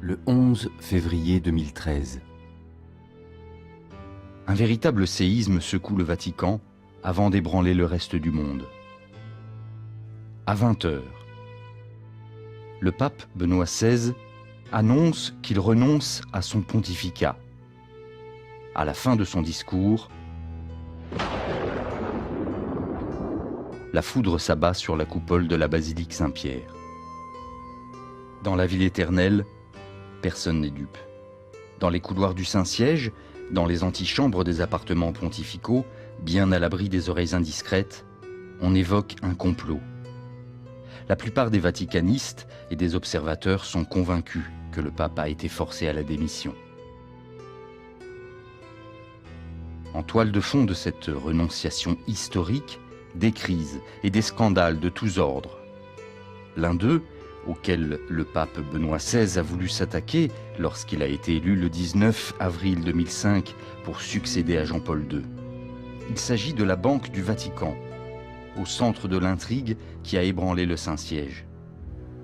Le 11 février 2013. Un véritable séisme secoue le Vatican avant d'ébranler le reste du monde. À 20 heures, le pape Benoît XVI annonce qu'il renonce à son pontificat. À la fin de son discours, la foudre s'abat sur la coupole de la basilique Saint-Pierre. Dans la ville éternelle, personne n'est dupe. Dans les couloirs du Saint-Siège, dans les antichambres des appartements pontificaux, bien à l'abri des oreilles indiscrètes, on évoque un complot. La plupart des vaticanistes et des observateurs sont convaincus que le pape a été forcé à la démission. En toile de fond de cette renonciation historique, des crises et des scandales de tous ordres. L'un d'eux, auquel le pape Benoît XVI a voulu s'attaquer lorsqu'il a été élu le 19 avril 2005 pour succéder à Jean-Paul II. Il s'agit de la Banque du Vatican, au centre de l'intrigue qui a ébranlé le Saint-Siège.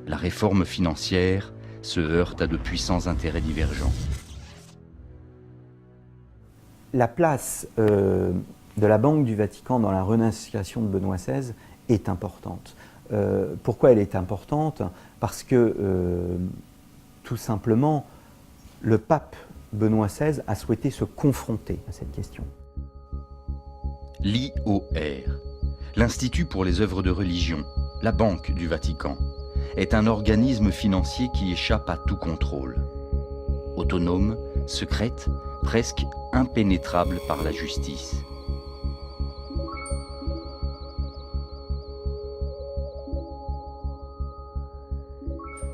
La réforme financière se heurte à de puissants intérêts divergents. La place de la Banque du Vatican dans la renonciation de Benoît XVI est importante. Pourquoi elle est importante? Parce que, tout simplement, le pape Benoît XVI a souhaité se confronter à cette question. L'IOR, l'Institut pour les œuvres de religion, la Banque du Vatican, est un organisme financier qui échappe à tout contrôle. Autonome, secrète, presque impénétrable par la justice.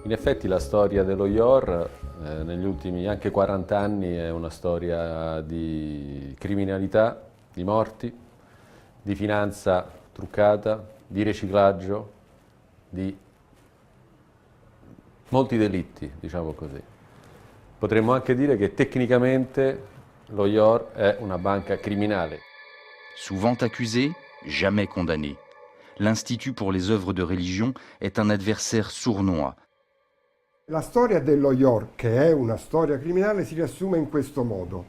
In effetti la storia dello IOR negli ultimi anche 40 anni è una storia di criminalità, di morti, di finanza truccata, di riciclaggio, di molti delitti, diciamo così. Potremmo anche dire che tecnicamente lo IOR è una banca criminale. Souvent accusé, jamais condamné. L'Institut pour les œuvres de religion est un adversaire sournois. La storia dello IOR, che è una storia criminale, si riassume in questo modo.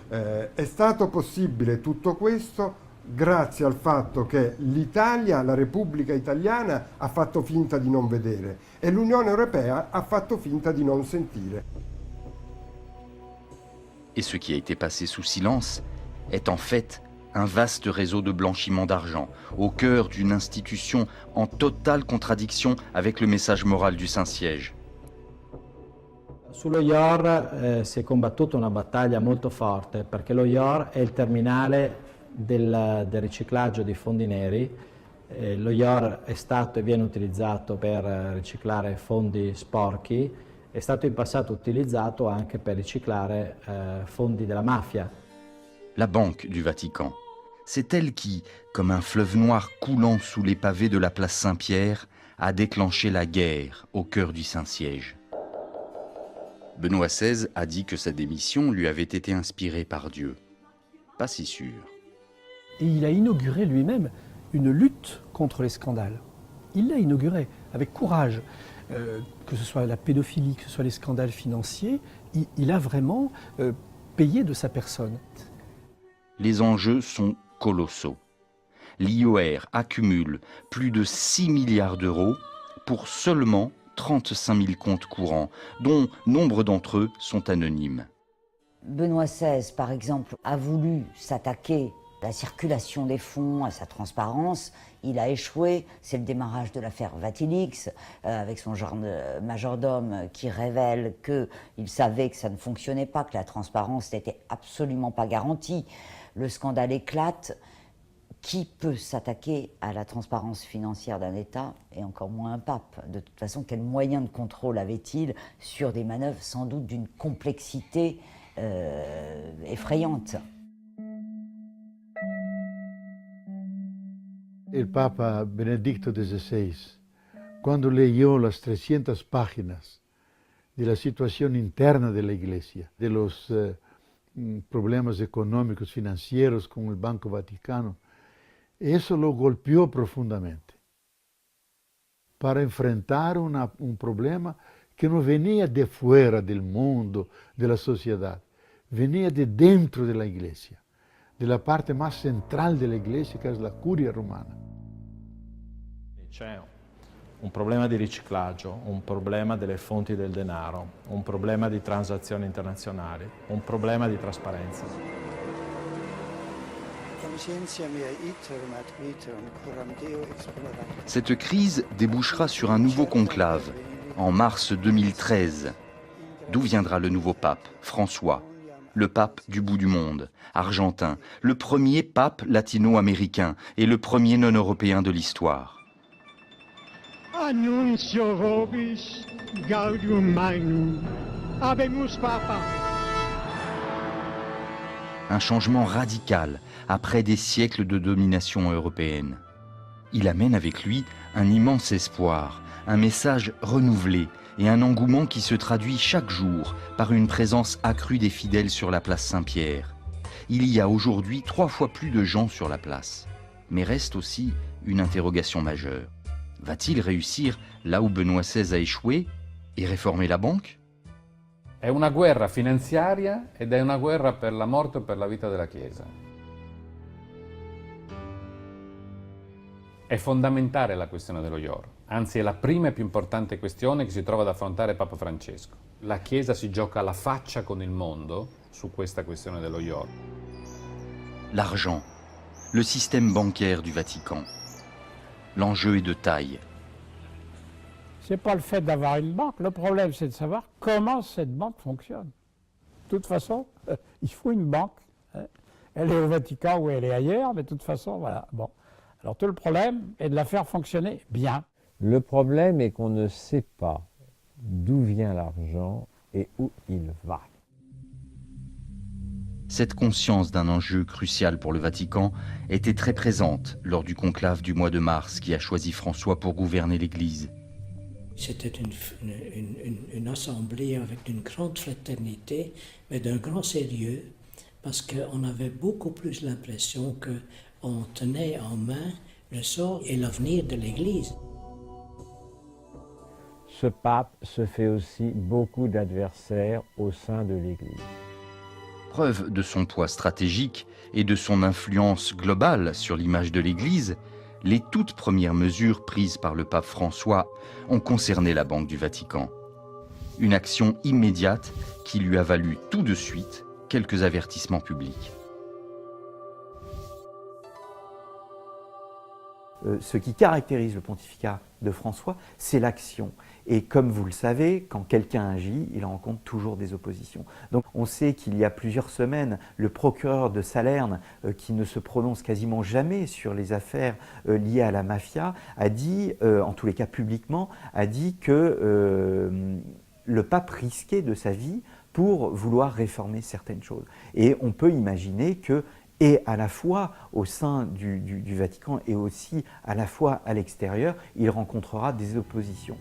È stato possibile tutto questo grazie al fatto che l'Italia, la Repubblica Italiana, ha fatto finta di non vedere e l'Unione Europea ha fatto finta di non sentire. Et ce qui a été passé sous silence est en fait un vaste réseau de blanchiment d'argent, au cœur d'une institution en totale contradiction avec le message moral du Saint-Siège. Sullo IOR si è combattuta una battaglia molto forte perché lo IOR è il terminale del riciclaggio di fondi neri. Lo IOR è stato e viene utilizzato per riciclare fondi sporchi, è stato in passato utilizzato anche per riciclare fondi della mafia. La Banque du Vatican, c'est elle qui, comme un fleuve noir coulant sous les pavés de la place Saint-Pierre, a déclenché la guerre au cœur du Saint-Siège. Benoît XVI a dit que sa démission lui avait été inspirée par Dieu. Pas si sûr. Et il a inauguré lui-même une lutte contre les scandales. Il l'a inauguré avec courage, que ce soit la pédophilie, que ce soit les scandales financiers, il a vraiment payé de sa personne. Les enjeux sont colossaux. L'IOR accumule plus de 6 milliards d'euros pour seulement 35 000 comptes courants, dont nombre d'entre eux sont anonymes. Benoît XVI, par exemple, a voulu s'attaquer à la circulation des fonds, à sa transparence. Il a échoué. C'est le démarrage de l'affaire Vatilix, avec son majordome qui révèle qu'il savait que ça ne fonctionnait pas, que la transparence n'était absolument pas garantie. Le scandale éclate. Qui peut s'attaquer à la transparence financière d'un État, et encore moins un pape? De toute façon, quels moyens de contrôle avait-il sur des manœuvres sans doute d'une complexité effrayante? Il Papa Benedicto XVI, quando leyó las 300 páginas de la situación interna de la Iglesia, de los problemas económicos, financieros con el Banco Vaticano, eso lo golpeó profundamente para enfrentar un problema que no venía de fuera del mundo, de la sociedad, venía de dentro de la iglesia, de la parte más central de la iglesia, che è la curia romana. C'è un problema di riciclaggio, un problema delle fonti del denaro, un problema di transazioni internazionali, un problema di trasparenza. Cette crise débouchera sur un nouveau conclave en mars 2013. D'où viendra le nouveau pape, François, le pape du bout du monde, argentin, le premier pape latino-américain et le premier non-européen de l'histoire. Annuncio vobis gaudium magnum, habemus papa. Un changement radical après des siècles de domination européenne. Il amène avec lui un immense espoir, un message renouvelé et un engouement qui se traduit chaque jour par une présence accrue des fidèles sur la place Saint-Pierre. Il y a aujourd'hui 3 fois plus de gens sur la place. Mais reste aussi une interrogation majeure. Va-t-il réussir là où Benoît XVI a échoué et réformer la banque? È una guerra finanziaria ed è una guerra per la morte o per la vita della Chiesa. È fondamentale la questione dello IOR, anzi è la prima e più importante questione che si trova ad affrontare Papa Francesco. La Chiesa si gioca la faccia con il mondo su questa questione dello IOR. L'argent, le système bancaire du Vatican. L'enjeu est de taille. C'est pas le fait d'avoir une banque, le problème c'est de savoir comment cette banque fonctionne. De toute façon, il faut une banque. Elle est au Vatican ou elle est ailleurs, mais de toute façon, voilà. Bon. Alors tout le problème est de la faire fonctionner bien. Le problème est qu'on ne sait pas d'où vient l'argent et où il va. Cette conscience d'un enjeu crucial pour le Vatican était très présente lors du conclave du mois de mars qui a choisi François pour gouverner l'Église. C'était une assemblée avec une grande fraternité, mais d'un grand sérieux, parce qu'on avait beaucoup plus l'impression qu'on tenait en main le sort et l'avenir de l'Église. Ce pape se fait aussi beaucoup d'adversaires au sein de l'Église. Preuve de son poids stratégique et de son influence globale sur l'image de l'Église, les toutes premières mesures prises par le pape François ont concerné la Banque du Vatican. Une action immédiate qui lui a valu tout de suite quelques avertissements publics. Ce qui caractérise le pontificat de François, c'est l'action. Et comme vous le savez, quand quelqu'un agit, il rencontre toujours des oppositions. Donc on sait qu'il y a plusieurs semaines, le procureur de Salerne, qui ne se prononce quasiment jamais sur les affaires liées à la mafia, a dit, en tous les cas publiquement, a dit que le pape risquait de sa vie pour vouloir réformer certaines choses. Et on peut imaginer que et à la fois au sein du Vatican et aussi à la fois à l'extérieur, il rencontrera des oppositions.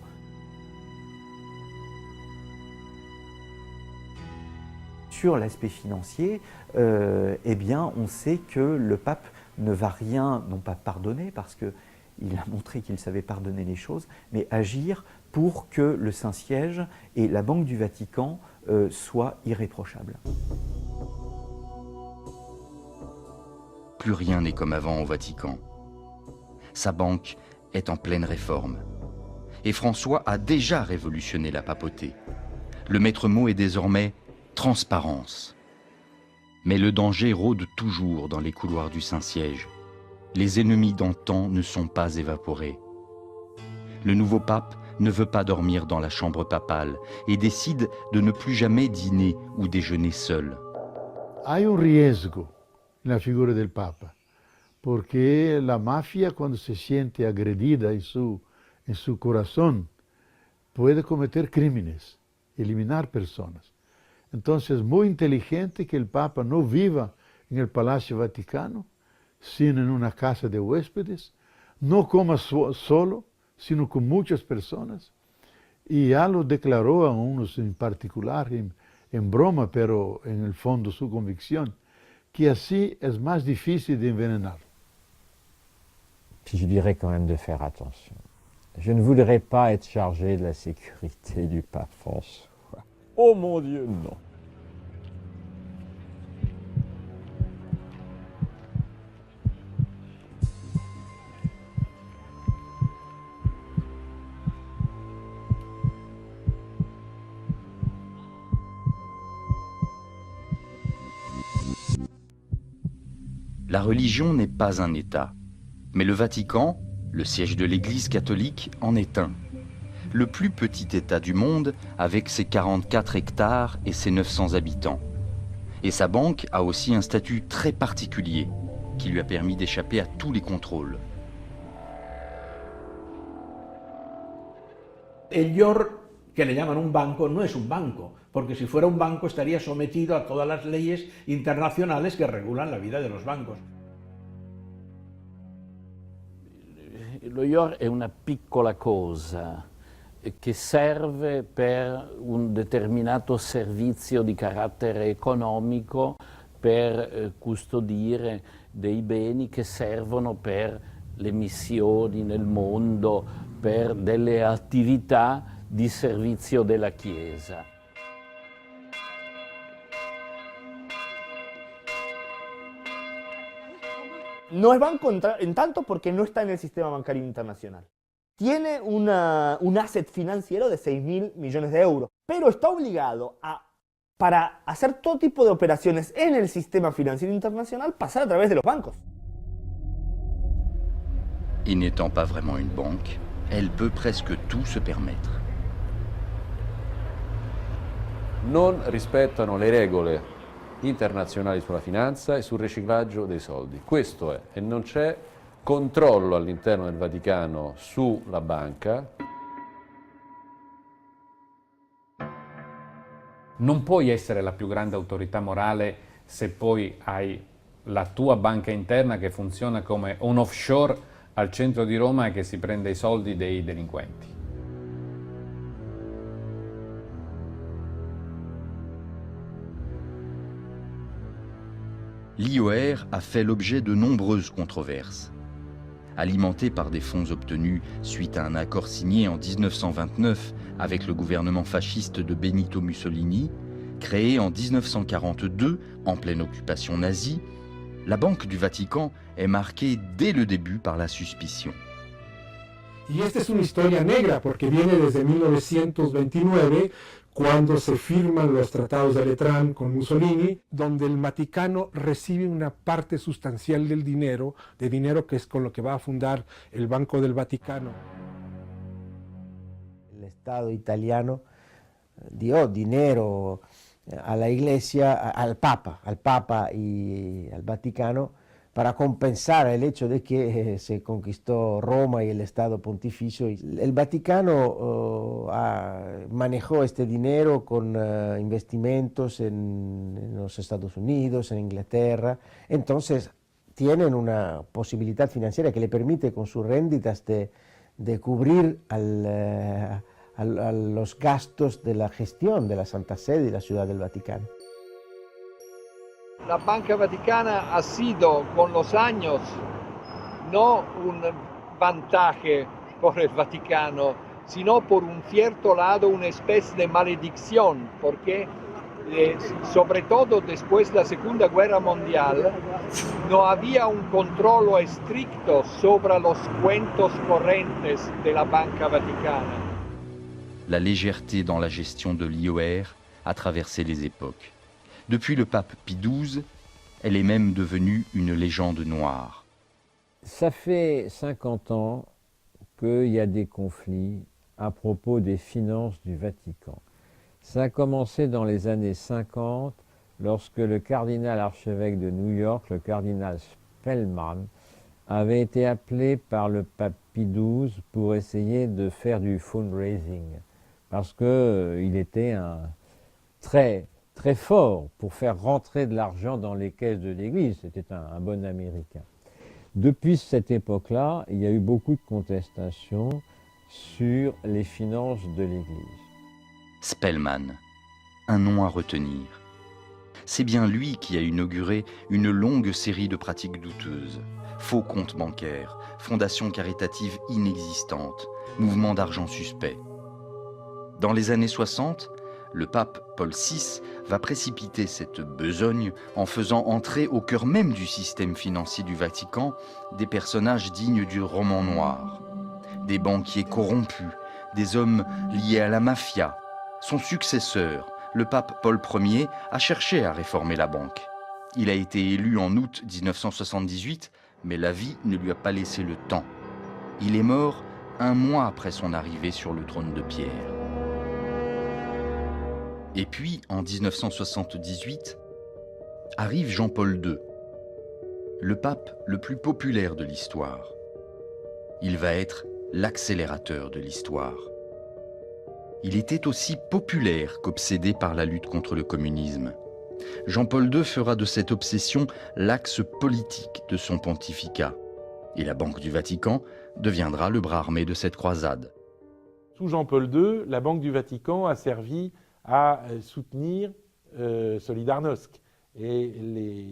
Sur l'aspect financier, eh bien, on sait que le pape ne va rien, non pas pardonner, parce qu'il a montré qu'il savait pardonner les choses, mais agir pour que le Saint-Siège et la Banque du Vatican soient irréprochables. Plus rien n'est comme avant au Vatican. Sa banque est en pleine réforme. Et François a déjà révolutionné la papauté. Le maître mot est désormais transparence. Mais le danger rôde toujours dans les couloirs du Saint-Siège. Les ennemis d'antan ne sont pas évaporés. Le nouveau pape ne veut pas dormir dans la chambre papale et décide de ne plus jamais dîner ou déjeuner seul. Hay un riesgo en la figura del Papa, porque la mafia cuando se siente agredida en su corazón puede cometer crímenes, eliminar personas. Entonces es muy inteligente que el Papa no viva en el Palacio Vaticano, sino en una casa de huéspedes, no coma solo, sino con muchas personas. Y ya lo declaró a unos en particular, en broma, pero en el fondo su convicción, que así es más difícil de envenenar. Puis je dirais quand même de faire attention. Je ne voudrais pas être chargé de la sécurité du pape François. Oh mon Dieu, non. La religion n'est pas un État, mais le Vatican, le siège de l'Église catholique, en est un. Le plus petit État du monde avec ses 44 hectares et ses 900 habitants. Et sa banque a aussi un statut très particulier qui lui a permis d'échapper à tous les contrôles. El IOR, que le llaman un banco, no es un banco, porque si fuera un banco estaría sometido a todas las leyes internacionales que regulan la vida de los bancos. Lo IOR è una piccola cosa che serve per un determinato servizio di carattere economico, per custodire dei beni che servono per le missioni nel mondo, per delle attività di servizio della Chiesa. No es banco en tanto porque no está en el sistema bancario internacional. Tiene un asset financiero de 6.000 millones de euros, pero está obligado para hacer todo tipo de operaciones en el sistema financiero internacional, pasar a través de los bancos. Et n'étant pas vraiment une banque, elle peut presque tout se permettre. Non rispettano le regole internazionali sulla finanza e sul riciclaggio dei soldi. Questo è, e non c'è controllo all'interno del Vaticano sulla banca. Non puoi essere la più grande autorità morale se poi hai la tua banca interna che funziona come un offshore al centro di Roma e che si prende i soldi dei delinquenti. L'IOR a fait l'objet de nombreuses controverses. Alimenté par des fonds obtenus suite à un accord signé en 1929 avec le gouvernement fasciste de Benito Mussolini, créé en 1942 en pleine occupation nazie, la Banque du Vatican est marquée dès le début par la suspicion. Y esta es una historia negra porque viene desde 1929, cuando se firman los tratados de Letrán con Mussolini, donde el Vaticano recibe una parte sustancial del dinero, de dinero que es con lo que va a fundar el Banco del Vaticano. El Estado italiano dio dinero a la Iglesia, al Papa y al Vaticano, para compensar el hecho de que se conquistó Roma y el Estado Pontificio. El Vaticano manejó este dinero con investimentos en los Estados Unidos, en Inglaterra. Entonces tienen una posibilidad financiera que le permite con sus renditas de cubrir a los gastos de la gestión de la Santa Sede y la Ciudad del Vaticano. La Banca Vaticana ha sido con los años no un vantaje por el Vaticano, sino por un cierto lado una especie de maledicción, porque sobre todo después de la Segunda Guerra Mundial no había un control estricto sobre los cuentos corrientes de la Banca Vaticana. La légèreté dans la gestion de l'IOR a traversé les époques. Depuis le pape Pie XII, elle est même devenue une légende noire. Ça fait 50 ans qu'il y a des conflits à propos des finances du Vatican. Ça a commencé dans les années 50, lorsque le cardinal archevêque de New York, le cardinal Spellman, avait été appelé par le pape Pie XII pour essayer de faire du fundraising, parce qu'il était très fort pour faire rentrer de l'argent dans les caisses de l'Église. C'était un bon Américain. Depuis cette époque-là, il y a eu beaucoup de contestations sur les finances de l'Église. Spellman, un nom à retenir. C'est bien lui qui a inauguré une longue série de pratiques douteuses. faux comptes bancaires, fondations caritatives inexistantes, mouvements d'argent suspects. Dans les années 60, le pape Paul VI va précipiter cette besogne en faisant entrer au cœur même du système financier du Vatican des personnages dignes du roman noir. Des banquiers corrompus, des hommes liés à la mafia. Son successeur, le pape Paul Ier, a cherché à réformer la banque. Il a été élu en août 1978, mais la vie ne lui a pas laissé le temps. Il est mort 1 mois après son arrivée sur le trône de pierre. Et puis, en 1978, arrive Jean-Paul II, le pape le plus populaire de l'histoire. Il va être l'accélérateur de l'histoire. Il était aussi populaire qu'obsédé par la lutte contre le communisme. Jean-Paul II fera de cette obsession l'axe politique de son pontificat. Et la Banque du Vatican deviendra le bras armé de cette croisade. Sous Jean-Paul II, la Banque du Vatican a servi à soutenir Solidarnosc et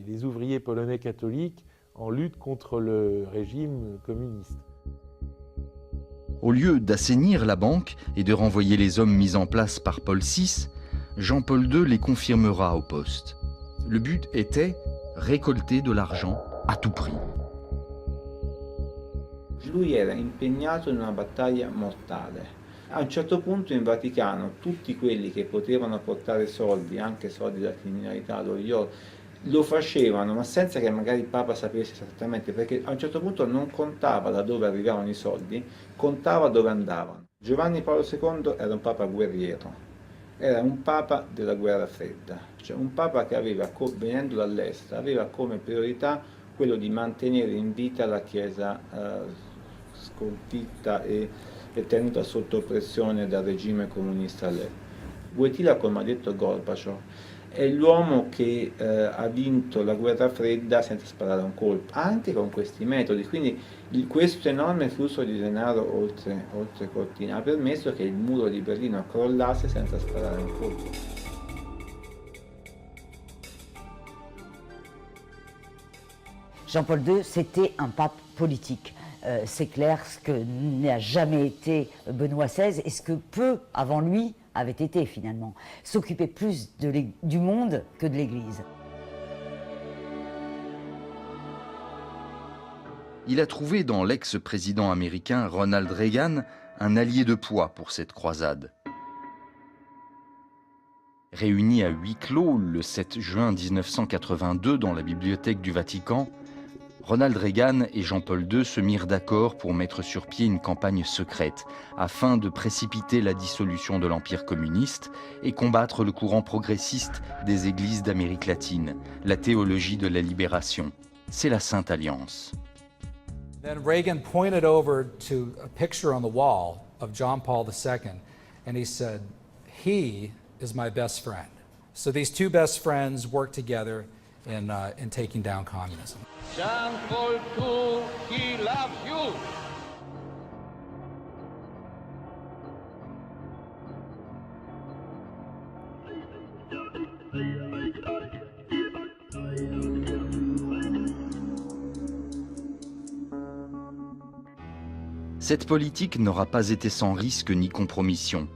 les ouvriers polonais catholiques en lutte contre le régime communiste. Au lieu d'assainir la banque et de renvoyer les hommes mis en place par Paul VI, Jean-Paul II les confirmera au poste. Le but était récolter de l'argent à tout prix. Lui era impegnato in una battaglia mortale. A un certo punto in Vaticano tutti quelli che potevano portare soldi, anche soldi della criminalità, lo facevano, ma senza che magari il Papa sapesse esattamente, perché a un certo punto non contava da dove arrivavano i soldi, contava dove andavano. Giovanni Paolo II era un Papa guerriero, era un Papa della guerra fredda, cioè un Papa che aveva, venendo dall'est, aveva come priorità quello di mantenere in vita la Chiesa sconfitta e tenuta sotto pressione dal regime comunista all'epoca. Wojtyła, come ha detto Gorbaciov, è l'uomo che ha vinto la guerra fredda senza sparare un colpo, anche con questi metodi. Quindi questo enorme flusso di denaro oltre cortina ha permesso che il muro di Berlino crollasse senza sparare un colpo. Jean-Paul II, c'était un pape politique. C'est clair, ce que n'a jamais été Benoît XVI et ce que peu avant lui avait été finalement. S'occuper plus du monde que de l'Église. Il a trouvé dans l'ex-président américain Ronald Reagan un allié de poids pour cette croisade. Réunis à huis clos le 7 juin 1982 dans la bibliothèque du Vatican, Ronald Reagan et Jean-Paul II se mirent d'accord pour mettre sur pied une campagne secrète afin de précipiter la dissolution de l'Empire communiste et combattre le courant progressiste des églises d'Amérique latine, la théologie de la libération. C'est la Sainte Alliance. Then Reagan pointed over to a picture on the wall of John Paul II and he said, "He is my best friend." So these two best friends worked together in taking down communism. Jean-Paul II, he loves you. Cette politique n'aura pas été sans risque ni compromission.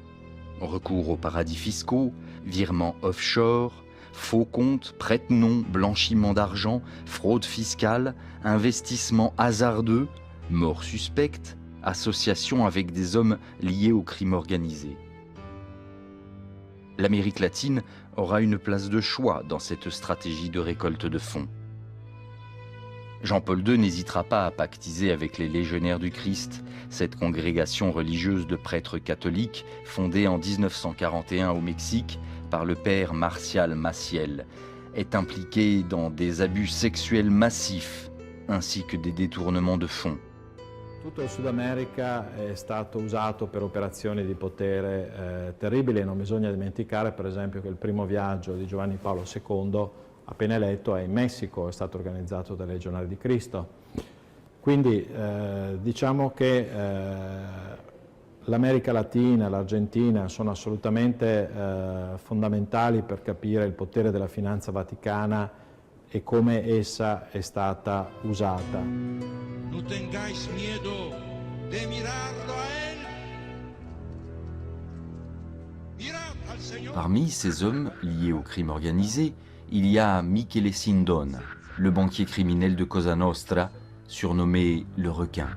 Recours aux paradis fiscaux, virements offshore, faux comptes, prête-noms, blanchiment d'argent, fraude fiscale, investissement hasardeux, mort suspecte, association avec des hommes liés au crime organisé. L'Amérique latine aura une place de choix dans cette stratégie de récolte de fonds. Jean-Paul II n'hésitera pas à pactiser avec les Légionnaires du Christ, cette congrégation religieuse de prêtres catholiques fondée en 1941 au Mexique par le père Marcial Maciel, est impliquée dans des abus sexuels massifs ainsi que des détournements de fonds. Tutto il Sud America è stato usato per operazioni di potere terribili. Non bisogna dimenticare per esempio che il primo viaggio di Giovanni Paolo II, appena eletto, è in Messico, è stato organizzato dai Legionari di Cristo. Quindi diciamo che l'America Latina, l'Argentina sono assolutamente fondamentali per capire il potere della finanza vaticana e come essa è stata usata. no tengáis miedo de mirarlo a él. Mirad al Señor. Parmi ces hommes liés au crime organisé, il y a Michele Sindona, le banquier criminel de Cosa Nostra, surnommé le requin.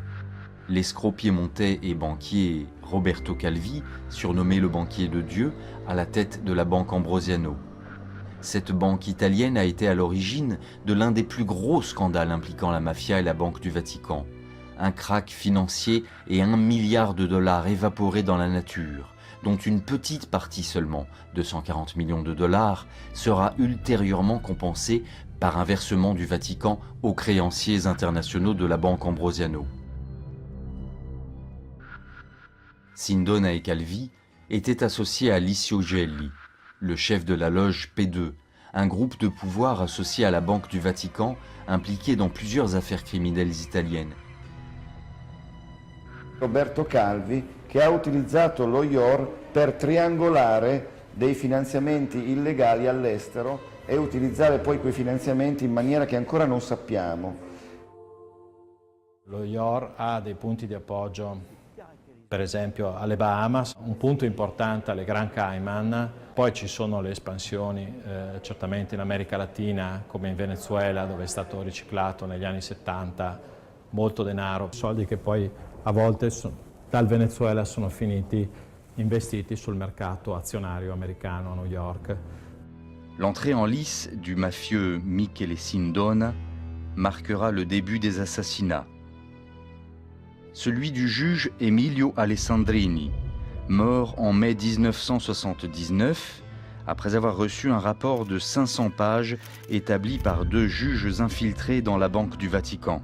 L'escroc piémontais et banquier Roberto Calvi, surnommé le banquier de Dieu, à la tête de la banque Ambrosiano. Cette banque italienne a été à l'origine de l'un des plus gros scandales impliquant la mafia et la Banque du Vatican. Un krach financier et 1 milliard de dollars évaporés dans la nature, dont une petite partie seulement, 240 millions de dollars, sera ultérieurement compensée par un versement du Vatican aux créanciers internationaux de la banque Ambrosiano. Sindona et Calvi étaient associés à Licio Gelli, le chef de la loge P2, un groupe de pouvoir associé à la Banque du Vatican, impliqué dans plusieurs affaires criminelles italiennes. Roberto Calvi, che ha utilizzato lo IOR per triangolare dei finanziamenti illegali all'estero e utilizzare poi quei finanziamenti in maniera che ancora non sappiamo. Lo IOR ha dei punti di appoggio, per esempio alle Bahamas, un punto importante alle Grand Cayman, poi ci sono le espansioni certamente in America Latina come in Venezuela, dove è stato riciclato negli anni 70 molto denaro, soldi che poi a volte dal Venezuela sono finiti investiti sul mercato azionario americano a New York. L'entrée en lice du mafieux Michele Sindona marquera le début des assassinats. Celui du juge Emilio Alessandrini, mort en mai 1979, après avoir reçu un rapport de 500 pages établi par 2 juges infiltrés dans la Banque du Vatican.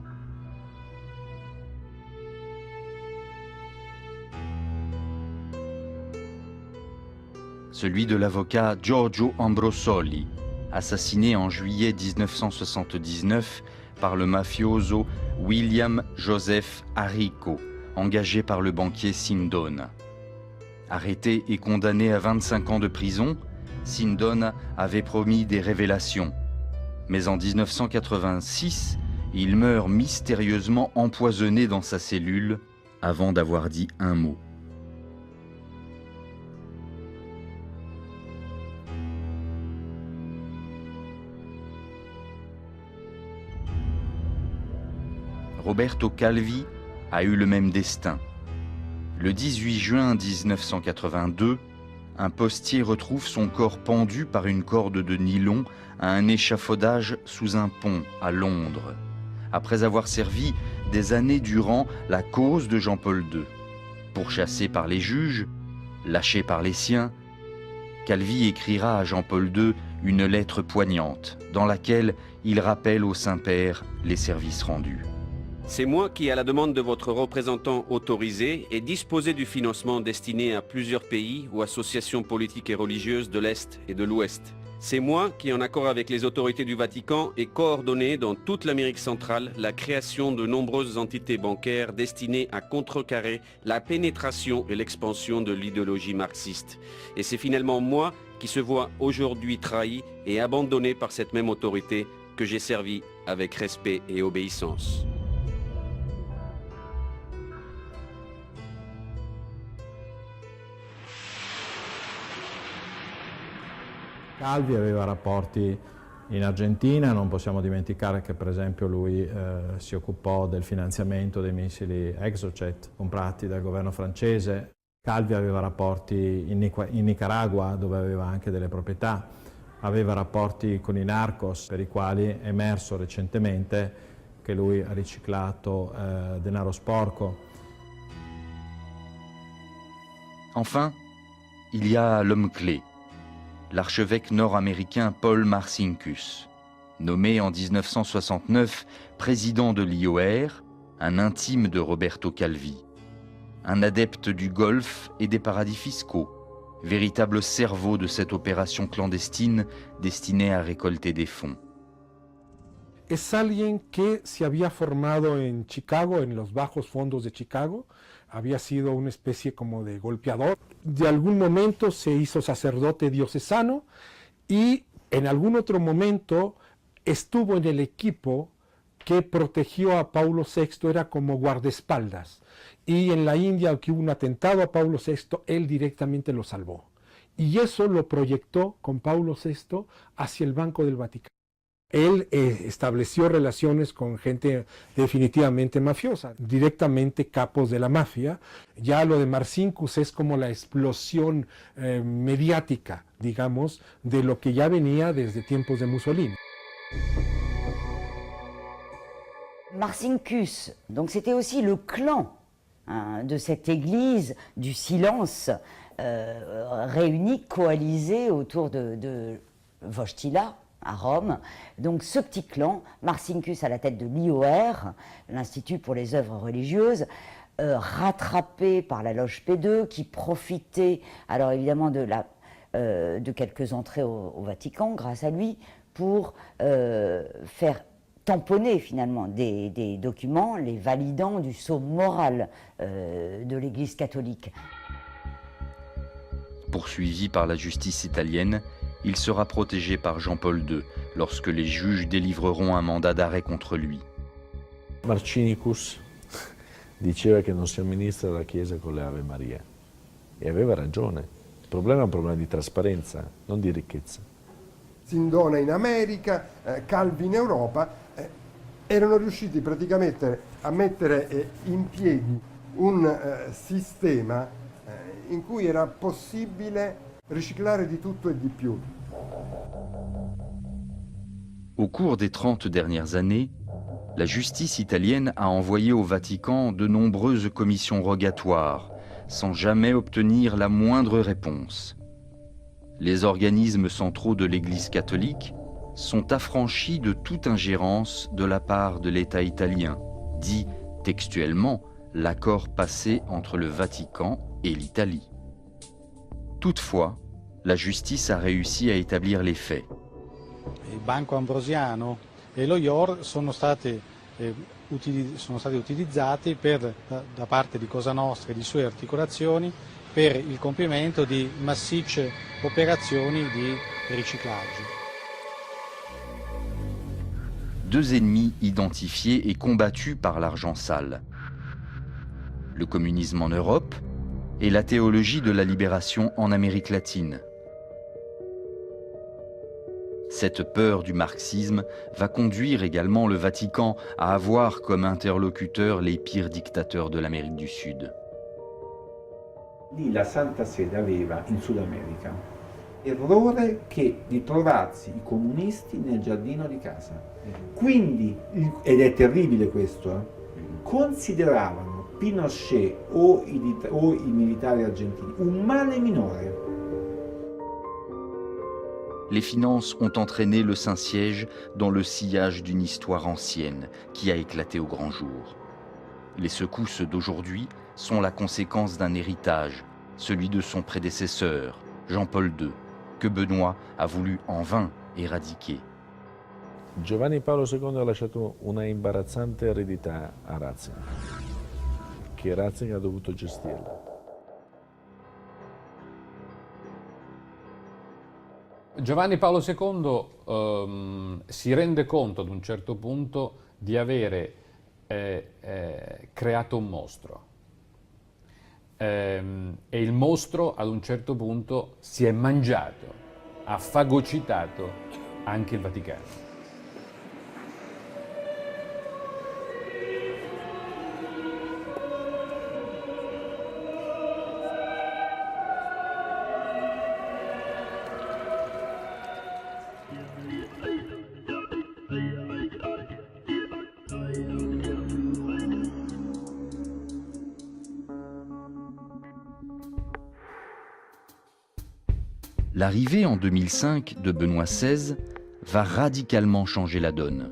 Celui de l'avocat Giorgio Ambrosoli, assassiné en juillet 1979 par le mafioso William Joseph Arrico, engagé par le banquier Sindona. Arrêté et condamné à 25 ans de prison, Sindona avait promis des révélations. Mais en 1986, il meurt mystérieusement empoisonné dans sa cellule avant d'avoir dit un mot. Roberto Calvi a eu le même destin. Le 18 juin 1982, un postier retrouve son corps pendu par une corde de nylon à un échafaudage sous un pont à Londres, après avoir servi des années durant la cause de Jean-Paul II. Pourchassé par les juges, lâché par les siens, Calvi écrira à Jean-Paul II une lettre poignante dans laquelle il rappelle au Saint-Père les services rendus. C'est moi qui, à la demande de votre représentant autorisé, ai disposé du financement destiné à plusieurs pays ou associations politiques et religieuses de l'Est et de l'Ouest. C'est moi qui, en accord avec les autorités du Vatican, ai coordonné dans toute l'Amérique centrale la création de nombreuses entités bancaires destinées à contrecarrer la pénétration et l'expansion de l'idéologie marxiste. Et c'est finalement moi qui se vois aujourd'hui trahi et abandonné par cette même autorité que j'ai servi avec respect et obéissance. Calvi aveva rapporti in Argentina, non possiamo dimenticare che per esempio lui si occupò del finanziamento dei missili Exocet comprati dal governo francese. Calvi aveva rapporti in Nicaragua, dove aveva anche delle proprietà, aveva rapporti con i narcos, per i quali è emerso recentemente che lui ha riciclato denaro sporco. Enfin, il y a l'homme clé, l'archevêque nord-américain Paul Marcinkus, nommé en 1969 président de l'IOR, un intime de Roberto Calvi, un adepte du Golfe et des paradis fiscaux, véritable cerveau de cette opération clandestine destinée à récolter des fonds. Es alguien que se había formado en Chicago, en los bajos fondos de Chicago, había sido una especie como de golpeador. De algún momento se hizo sacerdote diocesano y en algún otro momento estuvo en el equipo que protegió a Paulo VI, era como guardaespaldas. Y en la India, que hubo un atentado a Paulo VI, él directamente lo salvó. Y eso lo proyectó con Paulo VI hacia el Banco del Vaticano. Él estableció relaciones con gente definitivamente mafiosa, directamente capos de la mafia. Ya lo de Marcinkus es como la explosión mediática, digamos, de lo que ya venía desde tiempos de Mussolini. Marcinkus, donc c'était aussi le clan de cette église du silence réunie, coalisée autour de Wojtyla à Rome. Donc ce petit clan, Marcinkus à la tête de l'IOR, l'Institut pour les œuvres religieuses, rattrapé par la loge P2 qui profitait alors évidemment de quelques entrées au Vatican grâce à lui pour faire tamponner finalement des documents les validant du sceau moral de l'Église catholique. Poursuivi par la justice italienne, il sera protégé par Jean-Paul II lorsque les juges délivreront un mandat d'arrêt contre lui. Marcinkus diceva che non si amministra la Chiesa con le Ave Maria e aveva ragione. Il problema è un problema di trasparenza, non di ricchezza. Sindona in America, Calvi in Europa, erano riusciti praticamente a mettere in piedi un sistema in cui era possibile riciclare di tutto e di più. Au cours des 30 dernières années, la justice italienne a envoyé au Vatican de nombreuses commissions rogatoires, sans jamais obtenir la moindre réponse. Les organismes centraux de l'Église catholique sont affranchis de toute ingérence de la part de l'État italien, dit textuellement l'accord passé entre le Vatican et l'Italie. Toutefois, la justice a réussi à établir les faits. Il Banco Ambrosiano e lo IOR sono stati utilizzati da parte di Cosa Nostra e di sue articolazioni per il compimento di massicce operazioni di riciclaggio. Deux ennemis identifiés et combattus par l'argent sale. Le communisme en Europe et la théologie de la libération en Amérique latine. Cette peur du marxisme va conduire également le Vatican à avoir comme interlocuteurs les pires dictateurs de l'Amérique du Sud. Lì la Santa Sede aveva in Sud America errore che di trovarsi i comunisti nel giardino di casa. Quindi, ed è terribile questo, consideravano Pinochet o i militari argentini un male minore. Les finances ont entraîné le Saint-Siège dans le sillage d'une histoire ancienne qui a éclaté au grand jour. Les secousses d'aujourd'hui sont la conséquence d'un héritage, celui de son prédécesseur, Jean-Paul II, que Benoît a voulu en vain éradiquer. Giovanni Paolo II ha lasciato una imbarazzante eredità a Ratzinger, che Ratzinger ha dovuto gestirla. Giovanni Paolo II si rende conto ad un certo punto di avere creato un mostro e il mostro ad un certo punto si è mangiato, ha fagocitato anche il Vaticano. L'arrivée en 2005 de Benoît XVI va radicalement changer la donne.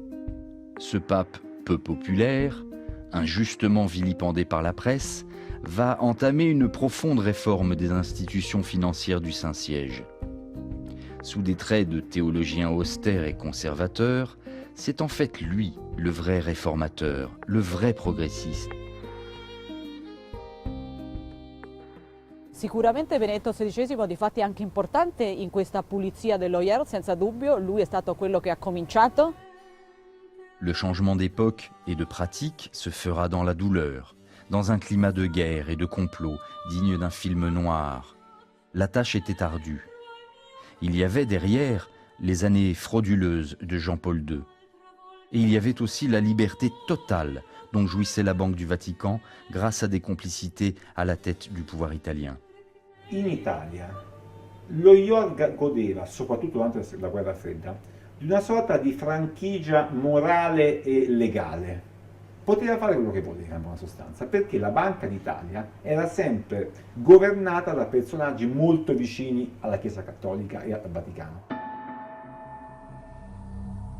Ce pape peu populaire, injustement vilipendé par la presse, va entamer une profonde réforme des institutions financières du Saint-Siège. Sous des traits de théologien austère et conservateur, c'est en fait lui le vrai réformateur, le vrai progressiste. Sicuramente Benedetto XVI difatti è anche importante in questa pulizia dell'OIR, senza dubbio, lui è stato quello che ha cominciato. Le changement d'époque et de pratique se fera dans la douleur, dans un climat de guerre et de complot digne d'un film noir. La tâche était ardue. Il y avait derrière les années frauduleuses de Jean-Paul II. Et il y avait aussi la liberté totale dont jouissait la Banque du Vatican grâce à des complicités à la tête du pouvoir italien. In Italia lo IOR godeva, soprattutto durante la guerra fredda, di una sorta di franchigia morale e legale. Poteva fare quello che voleva in buona sostanza, perché la Banca d'Italia era sempre governata da personaggi molto vicini alla Chiesa Cattolica e al Vaticano.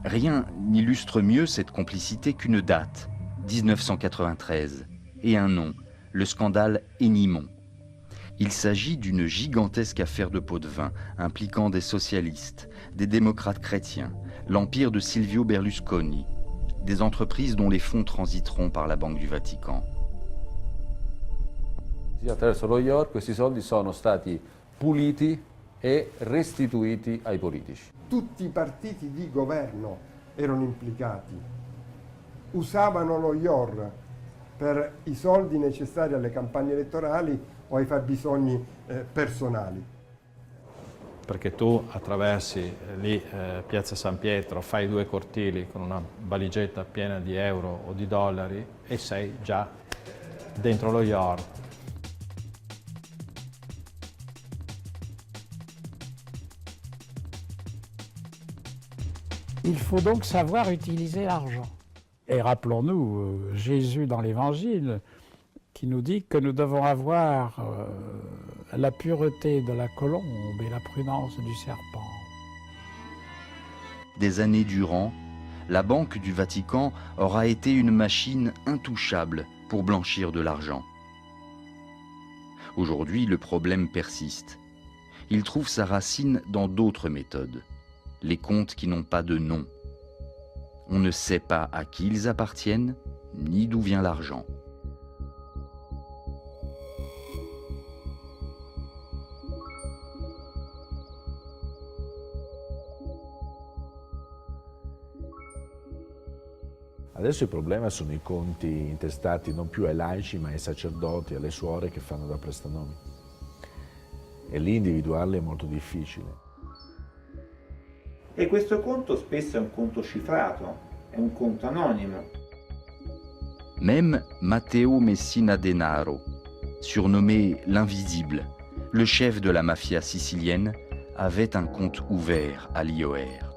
Rien n'illustre mieux cette complicité qu'une date, 1993, et un nom, le scandale Enimont. Il s'agit d'une gigantesque affaire de pot de vin impliquant des socialistes, des démocrates chrétiens, l'empire de Silvio Berlusconi, des entreprises dont les fonds transiteront par la Banque du Vatican. Attraverso lo IOR questi soldi sono stati puliti e restituiti ai politici. Tutti i partiti di governo erano implicati, usavano lo IOR per i soldi necessari alle campagne elettorali o ai fabbisogni personali. Perché tu attraversi lì Piazza San Pietro, fai 2 cortili con una valigetta piena di euro o di dollari e sei già dentro lo IOR. Il faut donc savoir utiliser l'argent. Et rappelons-nous Jésus dans l'Évangile qui nous dit que nous devons avoir la pureté de la colombe et la prudence du serpent. Des années durant, la Banque du Vatican aura été une machine intouchable pour blanchir de l'argent. Aujourd'hui, le problème persiste. Il trouve sa racine dans d'autres méthodes. Les comptes qui n'ont pas de nom. On ne sait pas à qui ils appartiennent, ni d'où vient l'argent. Adesso il problema sono i conti intestati non più ai laici ma ai sacerdoti, alle suore che fanno da prestanomi. E lì individuarli è molto difficile. E questo conto spesso è un conto cifrato, è un conto anonimo. Même Matteo Messina Denaro, surnommé l'Invisible, le chef de la mafia sicilienne, avait un compte ouvert à l'IOR.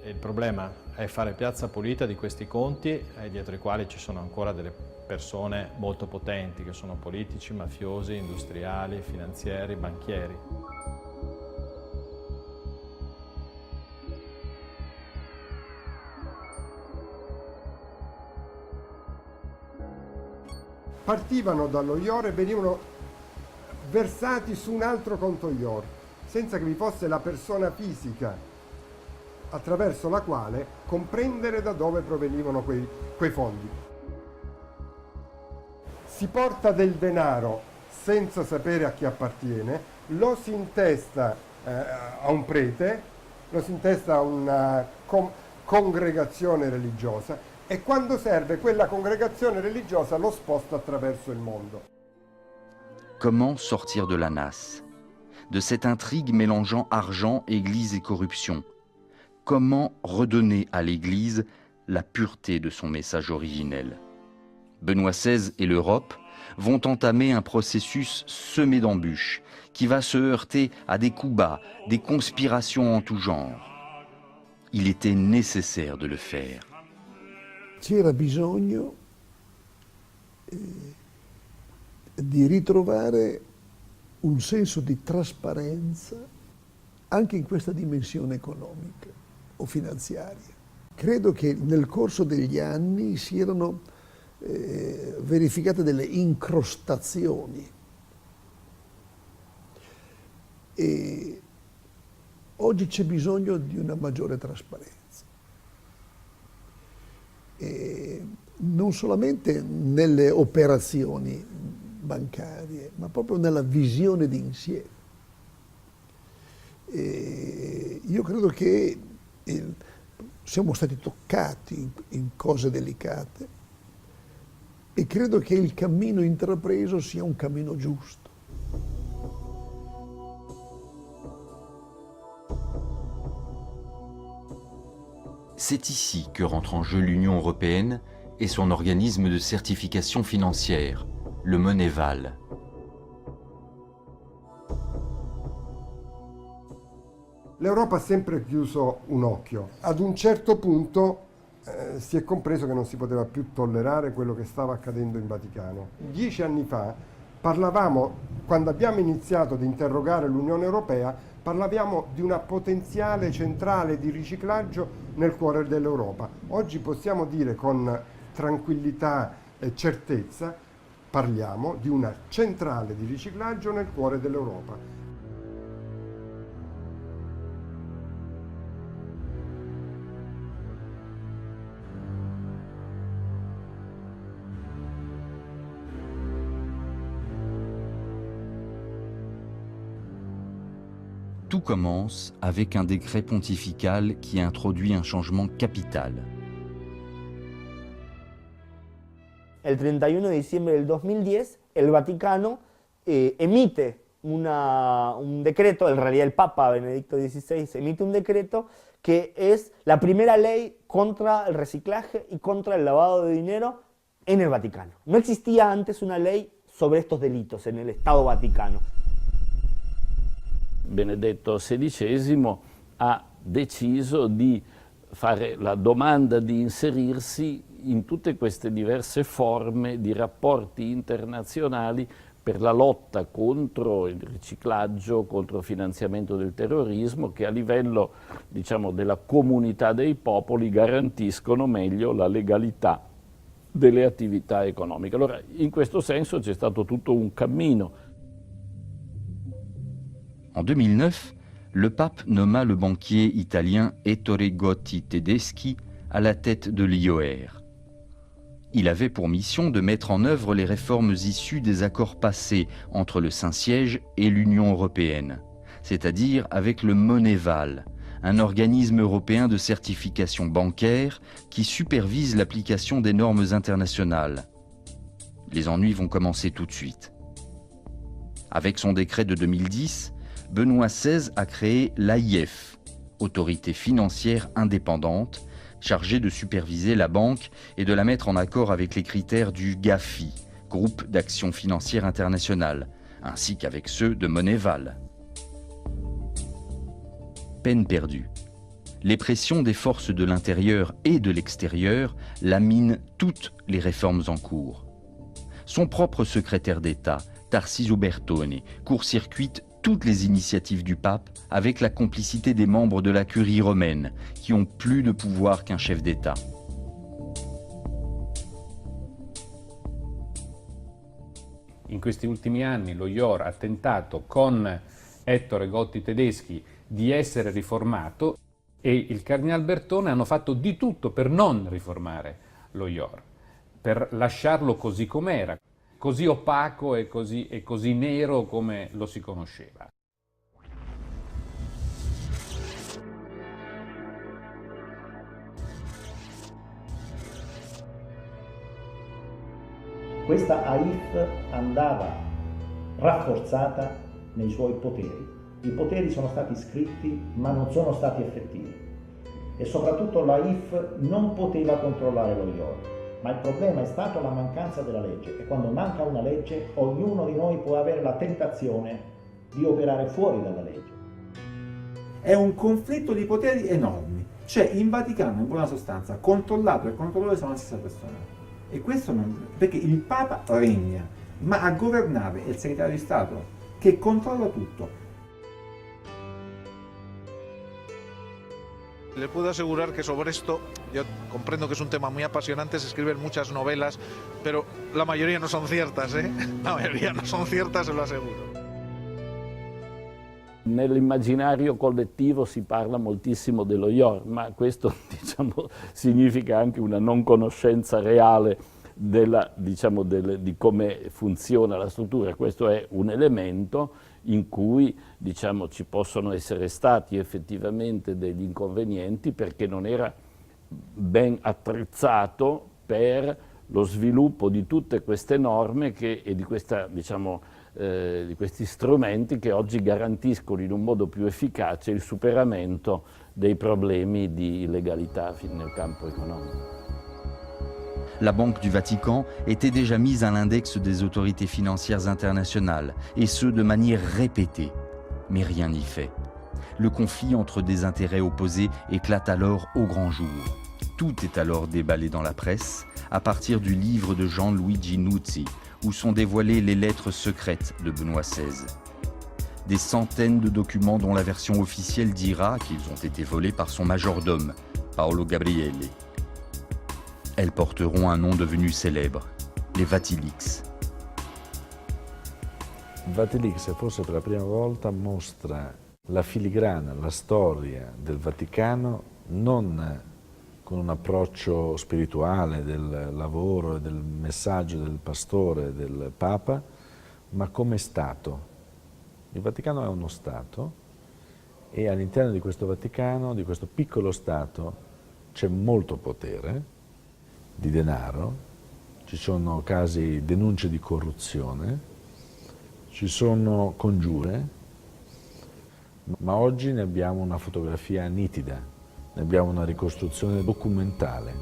Il problema è fare piazza pulita di questi conti, dietro i quali ci sono ancora delle persone molto potenti, che sono politici, mafiosi, industriali, finanzieri, banchieri. Partivano dallo IOR e venivano versati su un altro conto IOR, senza che vi fosse la persona fisica attraverso la quale comprendere da dove provenivano quei fondi. Si porta del denaro senza sapere a chi appartiene, lo si intesta a un prete, lo si intesta a una congregazione religiosa e quando serve quella congregazione religiosa lo sposta attraverso il mondo. Comment sortir de la nasse, de cette intrigue mélangeant argent, église et corruption? Comment redonner à l'Église la pureté de son message originel? Benoît XVI et l'Europe vont entamer un processus semé d'embûches qui va se heurter à des coups bas, des conspirations en tout genre. Il était nécessaire de le faire. C'era bisogno di ritrovare un senso di trasparenza anche in questa dimensione economica o finanziaria. Credo che nel corso degli anni si erano verificate delle incrostazioni e oggi c'è bisogno di una maggiore trasparenza. E non solamente nelle operazioni bancarie, ma proprio nella visione d'insieme. Io credo che siamo stati toccati in cose delicate e credo che il cammino intrapreso sia un cammino giusto. C'est ici que rentre en jeu l'Union européenne et son organisme de certification financière, le Moneval. L'Europa ha sempre chiuso un occhio. Ad un certo punto si è compreso che non si poteva più tollerare quello che stava accadendo in Vaticano. 10 anni fa parlavamo, quando abbiamo iniziato ad interrogare l'Unione Europea, parlavamo di una potenziale centrale di riciclaggio nel cuore dell'Europa. Oggi possiamo dire con tranquillità e certezza, parliamo di una centrale di riciclaggio nel cuore dell'Europa. Tout commence avec un décret pontifical qui introduit un changement capital. El 31 de diciembre del 2010, el Vaticano emite un decreto, en realidad el Papa Benedicto XVI emite un decreto que es la primera ley contra el reciclaje y contra el lavado de dinero en el Vaticano. No existía antes una ley sobre estos delitos en el Estado Vaticano. Benedetto XVI ha deciso di fare la domanda di inserirsi in tutte queste diverse forme di rapporti internazionali per la lotta contro il riciclaggio, contro il finanziamento del terrorismo, che a livello, diciamo, della comunità dei popoli garantiscono meglio la legalità delle attività economiche. Allora, in questo senso c'è stato tutto un cammino. En 2009, le pape nomma le banquier italien Ettore Gotti Tedeschi à la tête de l'IOR. Il avait pour mission de mettre en œuvre les réformes issues des accords passés entre le Saint-Siège et l'Union européenne, c'est-à-dire avec le Moneval, un organisme européen de certification bancaire qui supervise l'application des normes internationales. Les ennuis vont commencer tout de suite. Avec son décret de 2010, Benoît XVI a créé l'AIF, autorité financière indépendante, chargée de superviser la banque et de la mettre en accord avec les critères du GAFI, Groupe d'action financière internationale, ainsi qu'avec ceux de Moneval. Peine perdue. Les pressions des forces de l'intérieur et de l'extérieur laminent toutes les réformes en cours. Son propre secrétaire d'État, Tarcisio Bertone, court-circuite toutes les initiatives du pape avec la complicité des membres de la curie romaine qui ont plus de pouvoir qu'un chef d'État. In questi ultimi anni lo IOR ha tentato con Ettore Gotti Tedeschi di essere riformato e il Cardinal Bertone hanno fatto di tutto per non riformare lo IOR, per lasciarlo così com'era, così opaco e così nero come lo si conosceva. Questa AIF andava rafforzata nei suoi poteri. I poteri sono stati scritti ma non sono stati effettivi e soprattutto l'AIF non poteva controllare lo IOR. Ma il problema è stato la mancanza della legge e quando manca una legge ognuno di noi può avere la tentazione di operare fuori dalla legge. È un conflitto di poteri enormi, cioè in Vaticano in buona sostanza controllato e controllore sono la stessa persona e questo non, perché il Papa regna, ma a governare è il segretario di Stato che controlla tutto. Le puedo asegurar que sobre esto, yo comprendo que es un tema muy apasionante, se escriben muchas novelas, pero la mayoría no son ciertas, ¿eh? La mayoría no son ciertas, se lo aseguro. Nell'immaginario collettivo si parla moltissimo dello IOR, ma questo, diciamo, significa anche una non conoscenza reale di come funziona la struttura. Questo è un elemento in cui, diciamo, ci possono essere stati effettivamente degli inconvenienti perché non era ben attrezzato per lo sviluppo di tutte queste norme e di questi strumenti che oggi garantiscono in un modo più efficace il superamento dei problemi di illégalité nel campo économique. La Banque du Vatican était déjà mise à l'index des autorités financières internationales, et ce de manière répétée. Mais rien n'y fait. Le conflit entre des intérêts opposés éclate alors au grand jour. Tout est alors déballé dans la presse, à partir du livre de Gianluigi Nuzzi, où sont dévoilées les lettres secrètes de Benoît XVI. Des centaines de documents dont la version officielle dira qu'ils ont été volés par son majordome, Paolo Gabriele. Elles porteront un nom devenu célèbre, les Vatilix. Vatilix, forse per la prima volta, mostra la filigrana, la storia del Vaticano non con un approccio spirituale del lavoro e del messaggio del pastore, del Papa, ma come Stato. Il Vaticano è uno Stato e all'interno di questo Vaticano, di questo piccolo Stato, c'è molto potere di denaro, ci sono casi, denunce di corruzione, ci sono congiure, ma oggi ne abbiamo una fotografia nitida, ne abbiamo una ricostruzione documentale.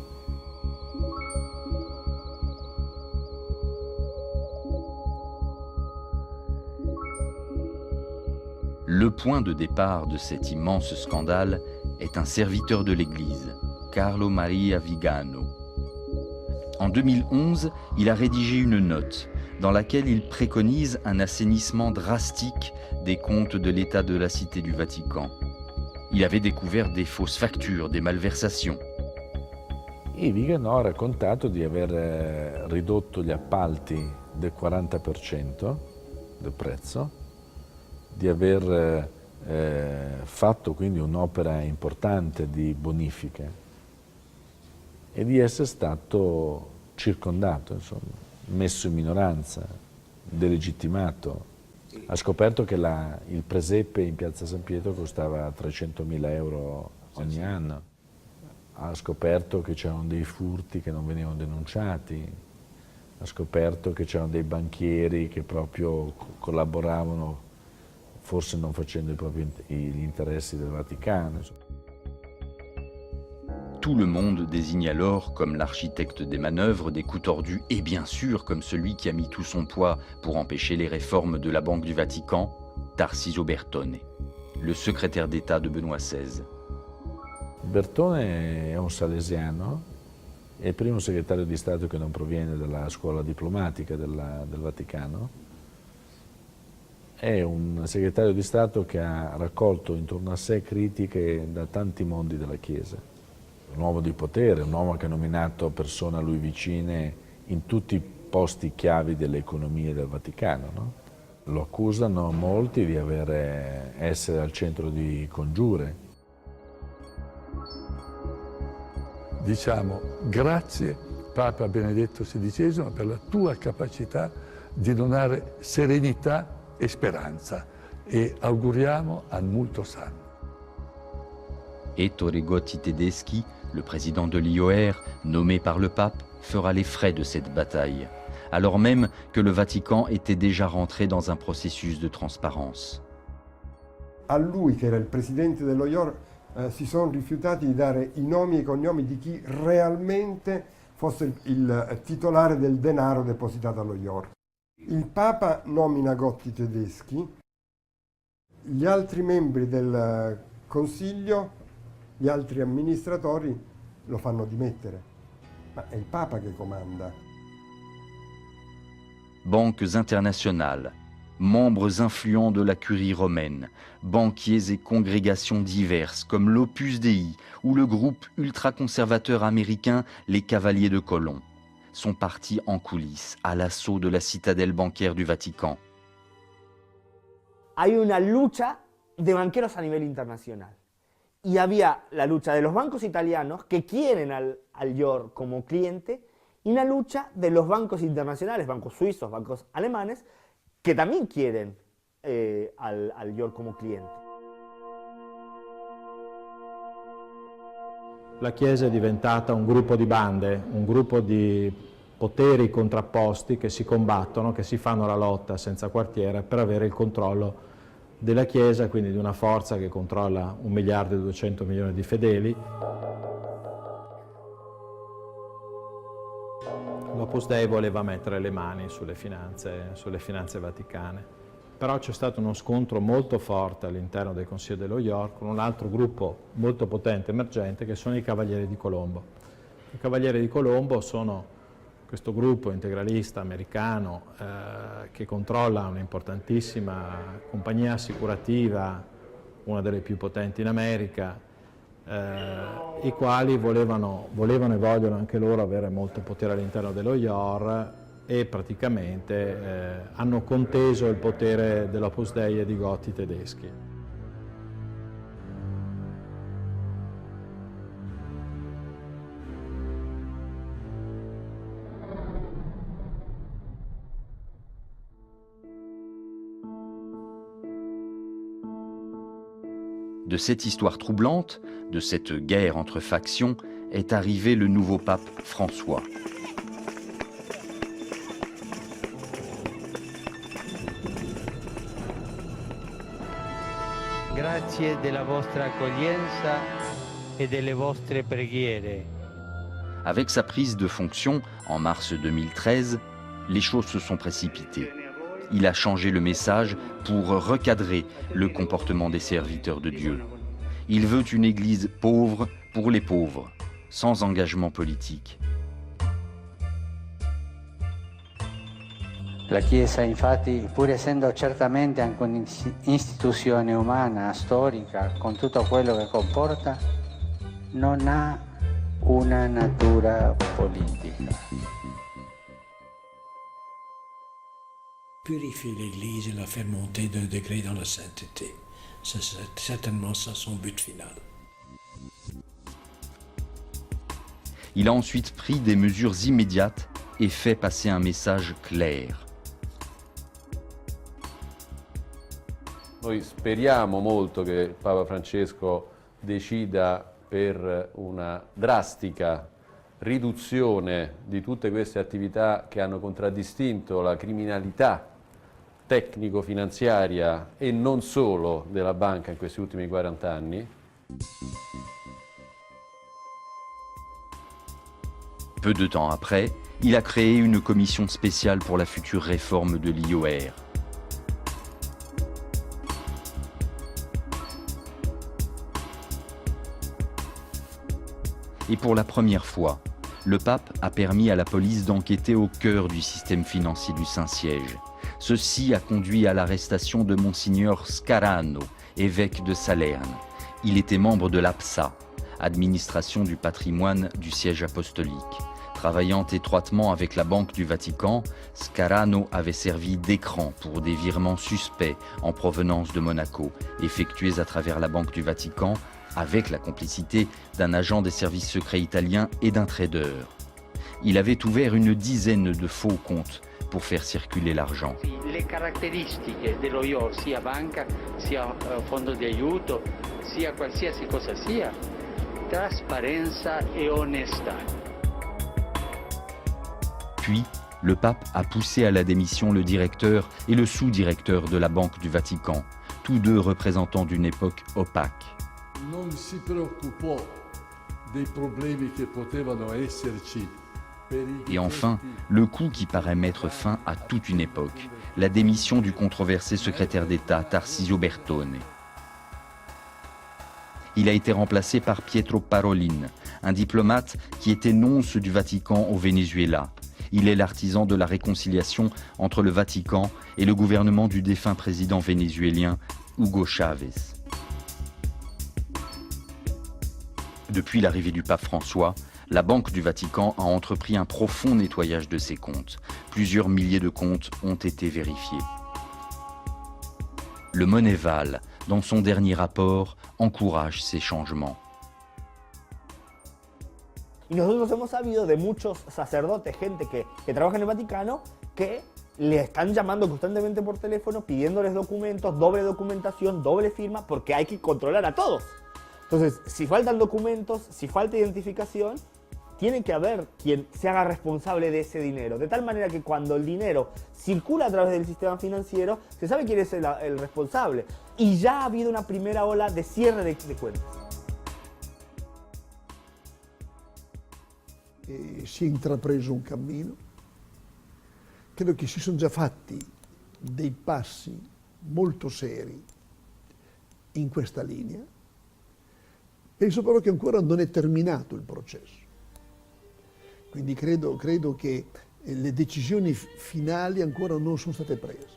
Le point de départ de cet immense scandale est un serviteur de l'Église, Carlo Maria Vigano. En 2011, il a rédigé une note dans laquelle il préconise un assainissement drastique des comptes de l'État de la Cité du Vatican. Il avait découvert des fausses factures, des malversations. E Vigano ha raccontato di aver ridotto gli appalti del 40% del prezzo, di aver fatto quindi un'opera importante di bonifica e di essere stato circondato, insomma, messo in minoranza, delegittimato. Ha scoperto che il presepe in Piazza San Pietro costava 300.000 euro ogni anno. Ha scoperto che c'erano dei furti che non venivano denunciati. Ha scoperto che c'erano dei banchieri che proprio collaboravano, forse non facendo gli interessi del Vaticano. Tout le monde désigne alors comme l'architecte des manœuvres, des coups tordus et bien sûr comme celui qui a mis tout son poids pour empêcher les réformes de la Banque du Vatican, Tarcisio Bertone, le secrétaire d'État de Benoît XVI. Bertone è un salesiano, è il primo segretario di Stato che non proviene dalla scuola diplomatica del Vaticano. È un segretario di Stato che ha raccolto intorno a sé critiche da tanti mondi della Chiesa. Un uomo di potere, un uomo che ha nominato persone a lui vicine in tutti i posti chiavi delle economie del Vaticano. No? Lo accusano molti di essere al centro di congiure. Diciamo grazie Papa Benedetto XVI per la tua capacità di donare serenità e speranza e auguriamo al molto sano. Ettore Gotti Tedeschi, le président de l'IOR, nommé par le pape, fera les frais de cette bataille, alors même que le Vatican était déjà rentré dans un processus de transparence. A lui, che era il presidente dello IOR, si sono rifiutati di dare i nomi e i cognomi di chi realmente fosse il titolare del denaro depositato allo IOR. Il Papa nomina Gotti Tedeschi, gli altri membri del Consiglio, gli altri amministratori lo fanno dimettere, ma è il Papa che comanda. Banques internationales, membres influents de la curie romaine, banquiers et congrégations diverses comme l'Opus Dei ou le groupe ultraconservateur américain Les Cavaliers de Colomb sont partis en coulisses à l'assaut de la citadelle bancaire du Vatican. Hay una lucha de banqueros a nivel internacional. Y había la lucha de los bancos italianos que quieren al IOR como cliente y una lucha de los bancos internacionales, bancos suizos, bancos alemanes, que también quieren al IOR como cliente. La Chiesa è diventata un gruppo di bande, un gruppo di poteri contrapposti che si combattono, che si fanno la lotta senza quartiere per avere il controllo della Chiesa, quindi di una forza che controlla 1 miliardo e 200 milioni di fedeli. L'Opus Dei voleva mettere le mani sulle finanze vaticane, però c'è stato uno scontro molto forte all'interno del Consiglio dello IOR con un altro gruppo molto potente, emergente, che sono i Cavalieri di Colombo. I Cavalieri di Colombo sono questo gruppo integralista americano che controlla un'importantissima compagnia assicurativa, una delle più potenti in America, i quali volevano e vogliono anche loro avere molto potere all'interno dello IOR e praticamente hanno conteso il potere dell'Opus Dei e di Gotti tedeschi. De cette histoire troublante, de cette guerre entre factions, est arrivé le nouveau pape François. Grazie della vostra accoglienza e delle vostre preghiere. Avec sa prise de fonction en mars 2013, les choses se sont précipitées. Il a changé le message pour recadrer le comportement des serviteurs de Dieu. Il veut une église pauvre pour les pauvres, sans engagement politique. La Chiesa, infatti, pur essendo certamente anche un'istituzione umana, storica, con tutto quello che comporta, non ha una natura politica. Purifier l'Église et la faire monter d'un degré dans la sainteté. C'est certainement ça son but final. Il a ensuite pris des mesures immédiates et fait passer un message clair. Noi speriamo molto che Papa Francesco decida per una drastica riduzione di tutte queste attività che hanno contraddistinto la criminalità tecnico-finanziaria e non solo della banca in questi ultimi 40 anni. Peu de temps après, il a créé une commission spéciale pour la future réforme de l'IOR. Et pour la première fois, le pape a permis à la police d'enquêter au cœur du système financier du Saint-Siège. Ceci a conduit à l'arrestation de Monseigneur Scarano, évêque de Salerne. Il était membre de l'APSA, administration du patrimoine du siège apostolique. Travaillant étroitement avec la Banque du Vatican, Scarano avait servi d'écran pour des virements suspects en provenance de Monaco, effectués à travers la Banque du Vatican, avec la complicité d'un agent des services secrets italiens et d'un trader. Il avait ouvert une dizaine de faux comptes pour faire circuler l'argent. Le caratteristiche dello IOR, sia banca, sia fondo di aiuto, sia qualsiasi cosa sia, trasparenza e onestà. Puis, le pape a poussé à la démission le directeur et le sous-directeur de la Banque du Vatican, tous deux représentants d'une époque opaque. Non si preoccupò dei problemi che potevano esserci. Et enfin, le coup qui paraît mettre fin à toute une époque, la démission du controversé secrétaire d'État Tarcisio Bertone. Il a été remplacé par Pietro Parolin, un diplomate qui était nonce du Vatican au Venezuela. Il est l'artisan de la réconciliation entre le Vatican et le gouvernement du défunt président vénézuélien Hugo Chavez. Depuis l'arrivée du pape François, la Banque du Vatican a entrepris un profond nettoyage de ses comptes. Plusieurs milliers de comptes ont été vérifiés. Le Moneval, dans son dernier rapport, encourage ces changements. Y nosotros hemos sabido de muchos sacerdotes, gente que trabaja en el Vaticano, que le están llamando constantemente por teléfono, pidiéndoles documentos, doble documentación, doble firma, porque hay que controlar a todos. Entonces, si faltan documentos, si falta identificación, tiene que haber quien se haga responsable de ese dinero, de tal manera que cuando el dinero circula a través del sistema financiero, se sabe quién es el responsable. Y ya ha habido una primera ola de cierre de cuentas. Si è intrapreso un cammino, credo che si sono già fatti dei passi molto seri in questa linea, penso però che ancora non è terminato il processo. Quindi credo che le decisioni finali ancora non sono state prese.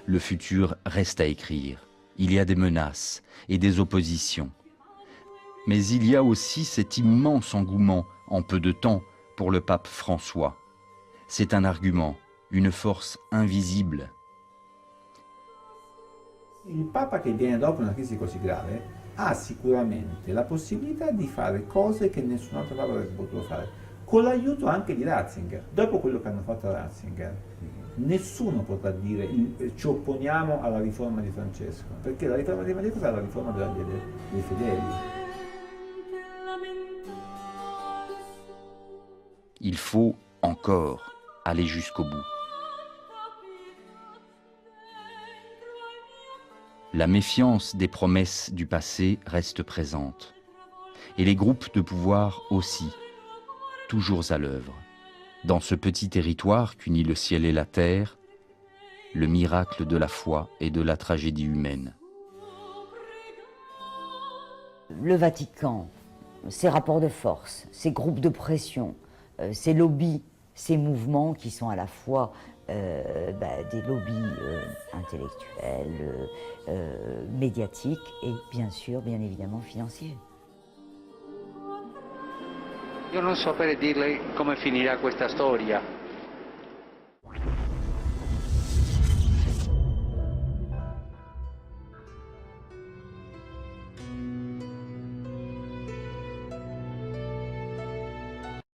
Le futur reste à écrire. Il y a des menaces et des oppositions. Mais il y a aussi cet immense engouement en peu de temps pour le pape François. C'est un argument, une force invisible. Il Papa che viene dopo una crisi così grave ha sicuramente la possibilità di fare cose che nessun altro Papa avrebbe potuto fare, con l'aiuto anche di Ratzinger. Dopo quello che hanno fatto a Ratzinger, nessuno potrà dire ci opponiamo alla riforma di Francesco, perché la riforma di Francesco sarà la riforma dei fedeli. Il faut encore aller jusqu'au bout. La méfiance des promesses du passé reste présente. Et les groupes de pouvoir aussi, toujours à l'œuvre. Dans ce petit territoire qu'unit le ciel et la terre, le miracle de la foi et de la tragédie humaine. Le Vatican, ses rapports de force, ses groupes de pression, ces lobbies, ces mouvements qui sont à la fois des lobbies intellectuels, médiatiques et bien sûr, bien évidemment, financiers. Io non saprei dirle come finirà questa storia,